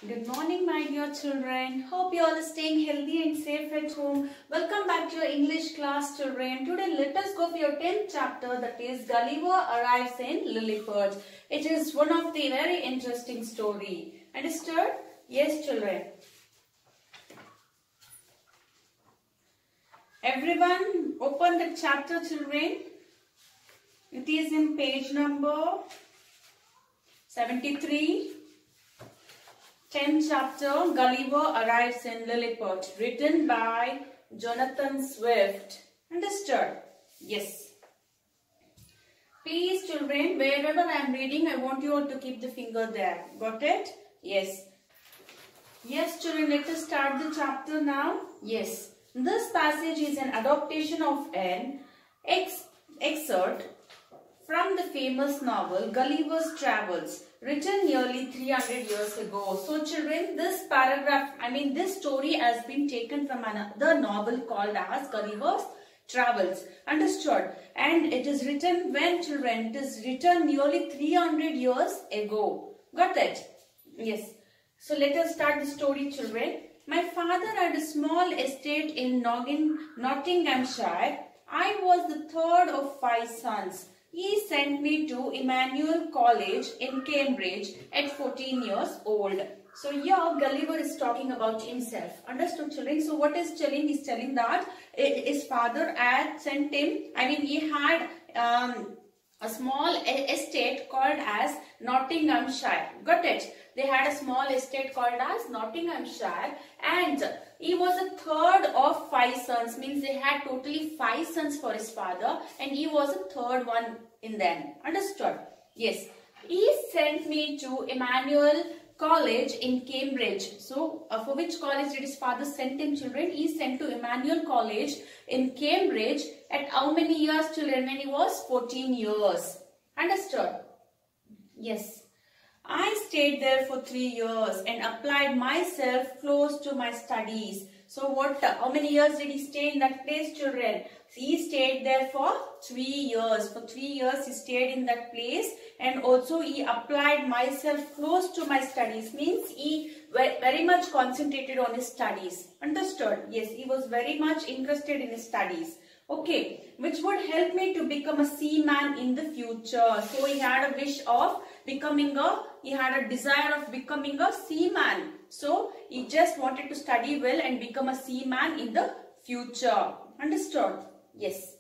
Good morning, my dear children. Hope you all are staying healthy and safe at home. Welcome back to your English class, children. Today, let us go for your 10th chapter, that is Gulliver arrives in Lilliput. It is one of the very interesting story. Understood? Yes, children. Everyone, open the chapter, children. It is in page number 73. 10th chapter, Gulliver arrives in Lilliput, written by Jonathan Swift. Understood? Yes. Please, children, wherever I am reading, I want you all to keep the finger there. Got it? Yes. Yes, children, let us start the chapter now. Yes. This passage is an adaptation of an excerpt from the famous novel Gulliver's Travels, written nearly 300 years ago. So children, this this story has been taken from another novel called as Gulliver's Travels. Understood? And it is written when, children? It is written nearly 300 years ago. Got it? Yes. So let us start the story, children. My father had a small estate in Nottinghamshire. I was the third of 5 sons. He sent me to Emmanuel College in Cambridge at 14 years old. So here Gulliver is talking about himself. Understood, children? So what is telling? He's telling that his father had sent him. He had a small estate called as Nottinghamshire. Got it? They had a small estate called as Nottinghamshire, and he was a third of 5 sons. Means they had totally 5 sons for his father, and he was a third one in them. Understood? Yes. He sent me to Emmanuel College in Cambridge. So, for which college did his father send him, children? He sent to Emmanuel College in Cambridge at how many years, children? When he was 14 years. Understood? Yes. I stayed there for 3 years and applied myself close to my studies. So how many years did he stay in that place, children? He stayed there for 3 years. For 3 years he stayed in that place, and also he applied myself close to my studies. Means he very much concentrated on his studies. Understood? Yes, he was very much interested in his studies. Okay, which would help me to become a seaman in the future. So he had a wish of he had a desire of becoming a seaman. So he just wanted to study well and become a seaman in the future. Understood? Yes.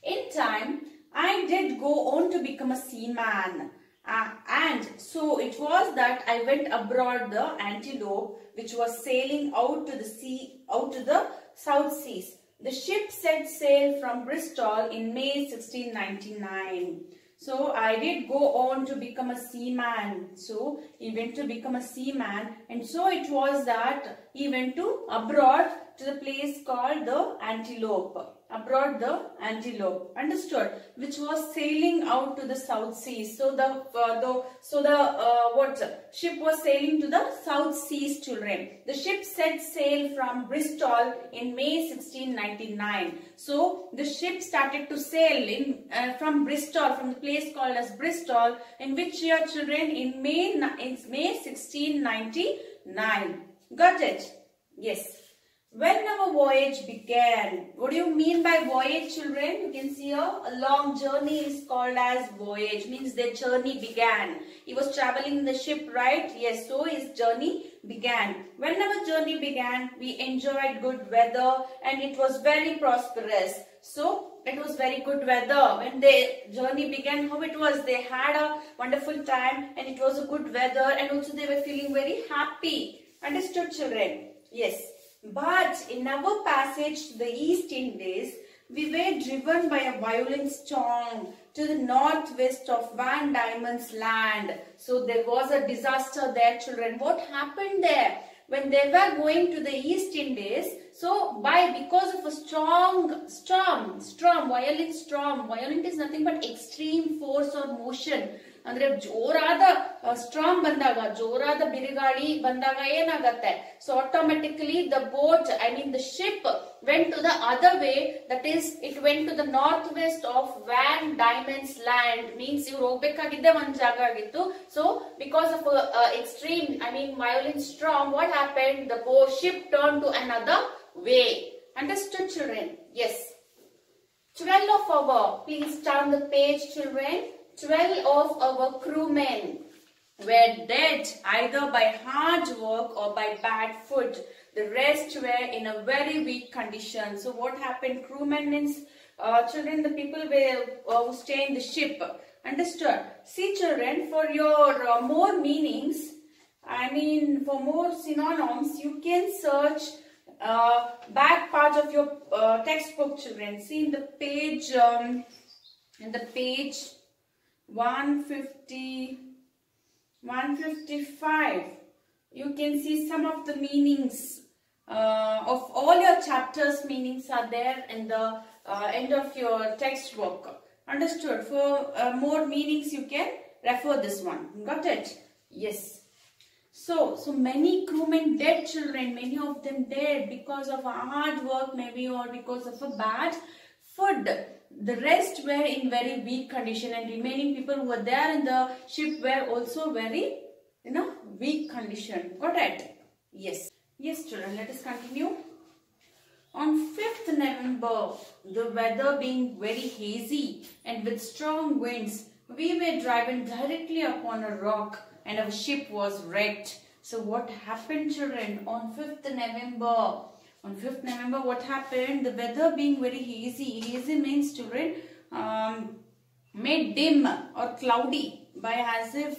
In time, I did go on to become a seaman. And so it was that I went aboard the Antelope, which was sailing out to the South Seas. The ship set sail from Bristol in May 1699. So I did go on to become a seaman. So he went to become a seaman, and so it was that he went abroad to the place called the Antelope. Abroad the Antelope. Understood? Which was sailing out to the South Seas. So the ship was sailing to the South Seas, children. The ship set sail from Bristol in May 1699. So the ship started to sail from Bristol, from the place called as Bristol, in which year, children? In May 1699. Got it? Yes. When our voyage began. What do you mean by voyage, children? You can see here a long journey is called as voyage. Means their journey began. He was traveling in the ship, right? Yes, so his journey began. When our journey began, we enjoyed good weather and it was very prosperous. So it was very good weather. When the journey began, how it was? They had a wonderful time and it was a good weather, and also they were feeling very happy. Understood, children? Yes. But in our passage to the East Indies, we were driven by a violent storm to the northwest of Van Diemen's Land. So there was a disaster there, children. What happened there? When they were going to the East Indies, because of a violent storm is nothing but extreme force or motion. ಅಂದ್ರೆ ಜೋರಾದ strong ಬಂದಾಗ, ಜೋರಾದ ಬಿರುಗಾಳಿ ಬಂದಾಗ ಏನಾಗತ್ತೆ? So automatically the boat, I mean the ship went to the other way, that is it went to the northwest of Van Diemen's Land, means ಇವ್ರು ಹೋಗ್ಬೇಕಾಗಿದ್ದೆ ಒಂದ್ ಜಾಗ ಆಗಿತ್ತು. So because of extreme, I mean violent storm, what happened? The ship turned to another way. Understood, children? Yes. 12 of our, please turn the page, children. 12 of our crewmen were dead either by hard work or by bad food. The rest were in a very weak condition. So what happened? Crewmen means children, the people who stay in the ship. Understood? See, children, for your more meanings, I mean for more synonyms, you can search back part of your textbook, children. See in the page 155, you can see some of the meanings of all your chapters. Meanings are there in the end of your textbook. Understood? For more meanings, you can refer this one. Got it? Yes. So many crewmen dead, children. Many of them dead because of hard work, maybe, or because of a bad food. The rest were in very weak condition, and remaining people who were there in the ship were also very, weak condition. Got it? Yes. Yes, children. Let us continue. On 5th November, the weather being very hazy and with strong winds, we were driven directly upon a rock, and our ship was wrecked. So what happened, children, on 5th November? On 5th November, what happened? The weather being very hazy. Hazy means, children, made dim or cloudy by as if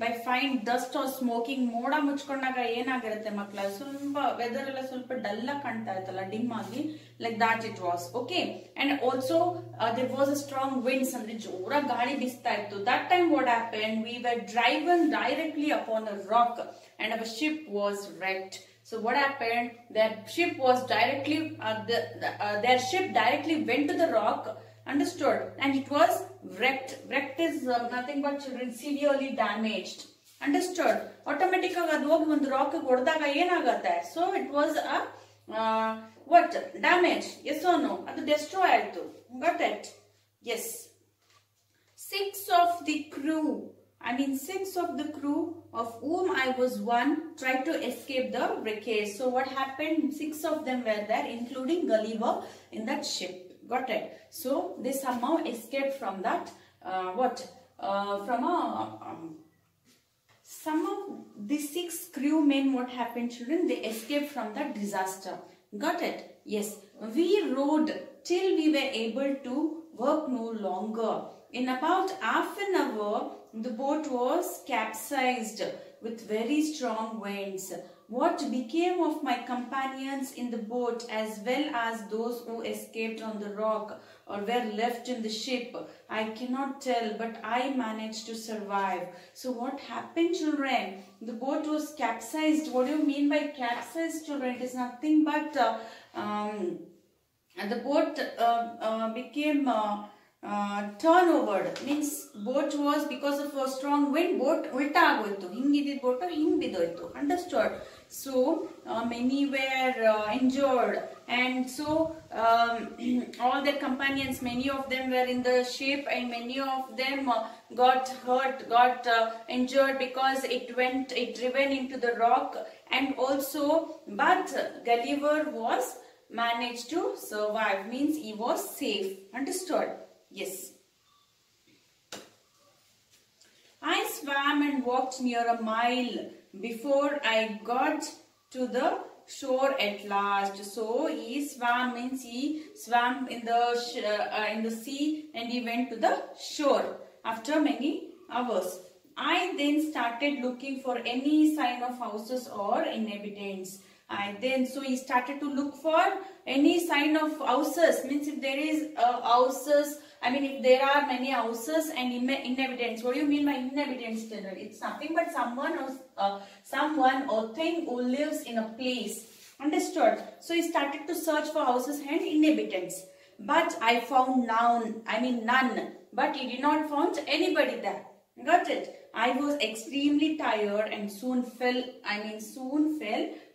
by fine dust or smoking. ಮೋಡ ಮುಚ್ಕೊಂಡಾಗ ಏನಾಗಿರುತ್ತೆ ಮಕ್ಕಳ? ಸ್ವಲ್ಪ weather ಎಲ್ಲ ಸ್ವಲ್ಪ dull ಆಗಿ ಕಾಣ್ತಾ ಇತ್ತಲ್ಲ, dim ಆಗಿ, like that it was. Okay, and also there was a strong winds, ಅಂದ್ರೆ ಜೋರ ಗಾಳಿ ಬೀಸ್ತಾ ಇತ್ತು. That time what happened? We were driven directly upon a rock, and our ship was wrecked. So what happened? Their ship was directly their ship directly went to the rock. Understood? And it was wrecked. Wrecked is nothing but, children, severely damaged. Understood? Automatic ಆಗಿ ಅದು ಹೋಗಿ ಒಂದು rock ಹೊಡೆದಾಗ ಏನಾಗುತ್ತೆ? So it was a what? Damage. Yes or no? ಅದು destroy ಆಯ್ತು. Got it? Yes. 6 of the crew, of whom I was one, tried to escape the wreckage. So what happened? 6 of them were there, including Gulliver, in that ship. Got it? So they somehow escaped from that. Some of the 6 crewmen, what happened, children? They escaped from that disaster. Got it? Yes. We rowed till we were able to work no longer. In about half an hour, the boat was capsized with very strong winds. What became of my companions in the boat, as well as those who escaped on the rock or were left in the ship, I cannot tell, but I managed to survive. So what happened, children? The boat was capsized. What do you mean by capsized, children? It is nothing but the boat became turnover. Means boat was, because of a strong wind, boat ulta agoytu, hingidid boat hing bidoytu. Understood? So many were injured, and so all their companions, many of them were in the ship, and many of them got hurt, got injured because it driven into the rock. And also, but Gulliver was managed to survive, means he was safe. Understood? Yes. I swam and walked near a mile before I got to the shore at last. So he swam means he swam in the sea, and he went to the shore after many hours. I then started looking for any sign of houses or inhabitants. So he started to look for any sign of houses, means if there is houses, I mean if there are many houses and inhabitants. What do you mean by inhabitants, children? It's nothing but someone or thing who lives in a place. Understood? So he started to search for houses and inhabitants. But I found none. But he did not find anybody there. Got it? I was extremely tired and soon fell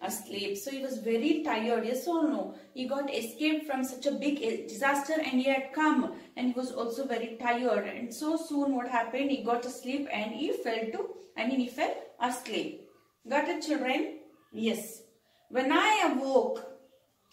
asleep. So he was very tired, yes or no? He got escaped from such a big disaster and he had come and he was also very tired. And so soon what happened? He got asleep and he fell asleep. Got it, children? Yes. When I awoke,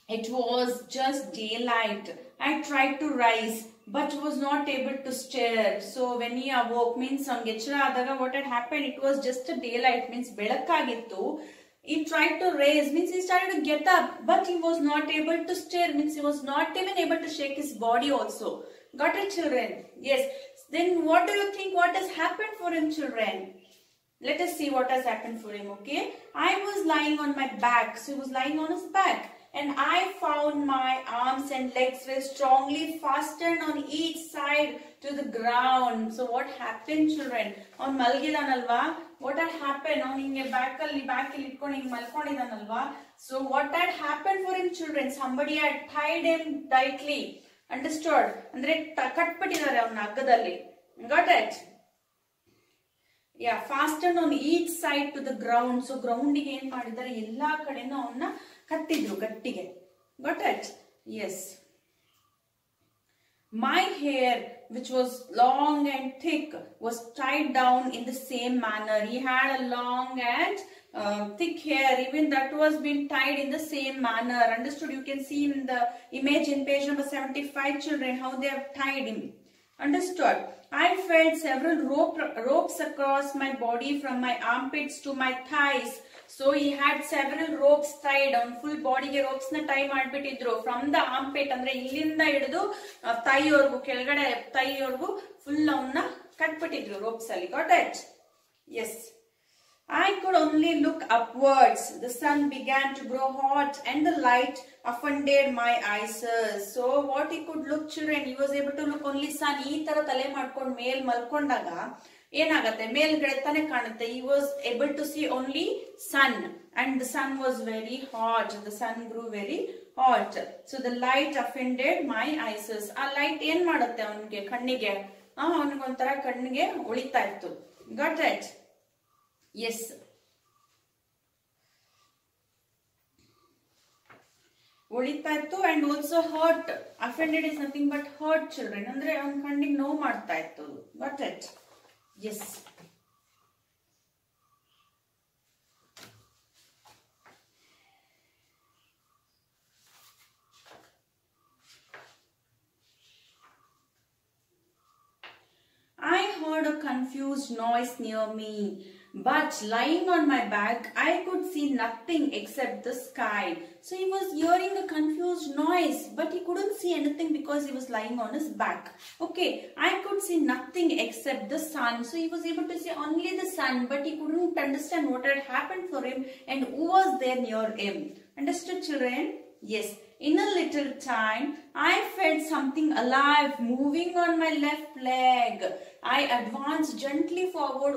it was just daylight. I tried to rise but was not able to stir. So when he awoke means what had happened, it was just a daylight means belakagittu. He tried to raise means he started to get up but he was not able to stir means he was not even able to shake his body also. Got it, children? Yes. Then what do you think what has happened for him, children? Let us see what has happened for him, okay? I was lying on my back. So he was lying on his back. And I found my arms and legs were strongly fastened on each side to the ground. So what happened, children? On malgidanalva, what had happened? On hinge back itkoni malkondidanalva. So what had happened for him, children? Somebody had tied him tightly. Understood? Andre katpatidare avana aggadalli. Got it? Yeah, fastened on each side to the ground. So ground ige ಏನು ಮಾಡಿದ್ದಾರೆ ಎಲ್ಲಾ ಕಡೆನೂ ಅವನ್ನ ಕಟ್ಟಿದ್ರು ಗಟ್ಟಿಗೆ. Got it? Yes. My hair, which was long and thick, was tied down in the same manner. He had a long and thick hair. Even that was being tied in the same manner. Understood? You can see in the image in page number 75, children, how they have tied him. Understood? I felt several ropes across my body from my armpits to my thighs. So he had several ropes tied on full body ge ropes na tie madbitidru from the armpit andre illinda hididu thigh orgu kelgade thigh orgu full avna katbitidru ropes alli. Got it? Yes. I could only look upwards. The sun began to grow hot and the light offended my eyes. So what he could look, children, he was able to look only sun. Ee tara tale madkond mel malkondaga ಏನಾಗುತ್ತೆ ಮೇಲ್ಗಡೆ ತಾನೆ ಕಾಣುತ್ತೆ. He was able to see only sun and the sun was very hot. The sun grew very hot. So the light offended my eyes. ಆ light ಏನ್ ಮಾಡುತ್ತೆ ಅವನಿಗೆ ಕಣ್ಣಿಗೆ ಅವನಿಗೊಂಥರ ಕಣ್ಣಿಗೆ ಉಳಿತಾ ಇತ್ತು. Got it? Yes. ಉಳಿತಾ ಇತ್ತು and also hurt. Offended is nothing but hurt, children. ಅಂದ್ರೆ ಅವನ ಕಣ್ಣಿಗೆ ನೋವು ಮಾಡ್ತಾ ಇತ್ತು. Got it? Yes. I heard a confused noise near me, but lying on my back, I could see nothing except the sky. So he was hearing a confused noise, but he couldn't see anything because he was lying on his back. Okay, I could see nothing except the sun. So he was able to see only the sun, but he couldn't understand what had happened for him and who was there near him. Understood, children? Yes. In a little time, I felt something alive moving on my left leg. I advanced gently forward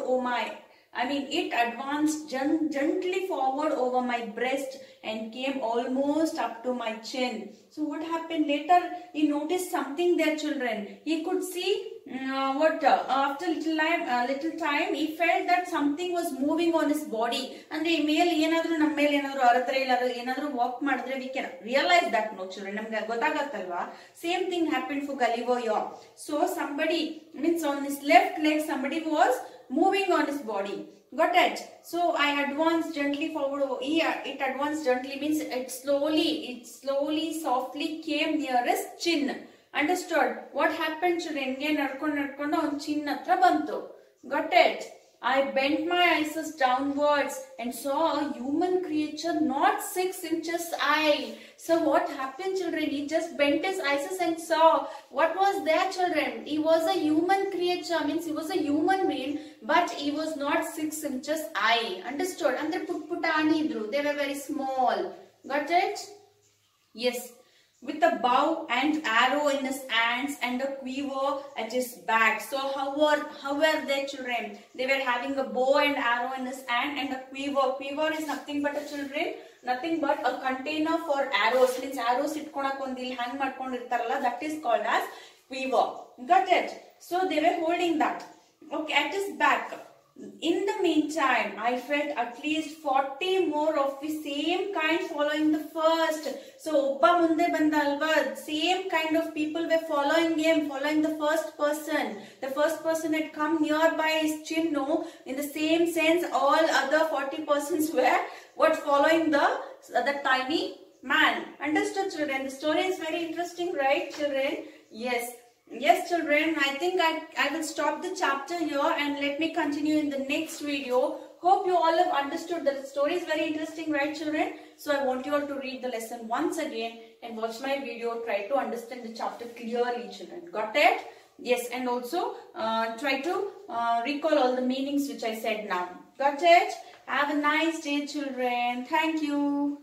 it advanced gently forward over my breast and came almost up to my chin. So what happened later? He noticed something there, children. He could see after little time he felt that something was moving on his body. And male yenadru nam mele yenadru aradre illa yenadru walk madidre we can realize that, no, children, namge gottagatalva. Same thing happened for Gulliver here. So somebody means on his left leg somebody was moving on his body. Got it? So I advanced gently forward. It advanced gently means it slowly softly came near his chin. Understood? What happened, children? Nadkondu on chin hatra bantu. Got it? I bent my eyes downwards and saw a human creature not 6 inches high. So what happened, children? He just bent his eyes and saw what was there, children. He was a human creature, means he was a human being, but he was not 6 inches high. Understood? Andre putani idru. They were very small. Got it? Yes. With a bow and arrow in his hands and a quiver at his back. So how were they, children? They were having a bow and arrow in his hand and a quiver. Quiver is nothing but nothing but a container for arrows. Means arrows itkonak ondi hang madkondirtaralla, that is called as quiver. Got it? So they were holding that. Okay, at his back. In the meantime, I felt at least 40 more of the same kind following the first. So, Obba munde banda alva, same kind of people were following him, following the first person. The first person had come nearby his chin, no? In the same sense, all other 40 persons were following the tiny man. Understood, children? The story is very interesting, right, children? Yes. Yes, children, I think I will stop the chapter here and let me continue in the next video. Hope you all have understood that the story is very interesting, right, children? So I want you all to read the lesson once again and watch my video. Try to understand the chapter clearly, children. Got it? Yes, and also try to recall all the meanings which I said now. Got it? Have a nice day, children. Thank you.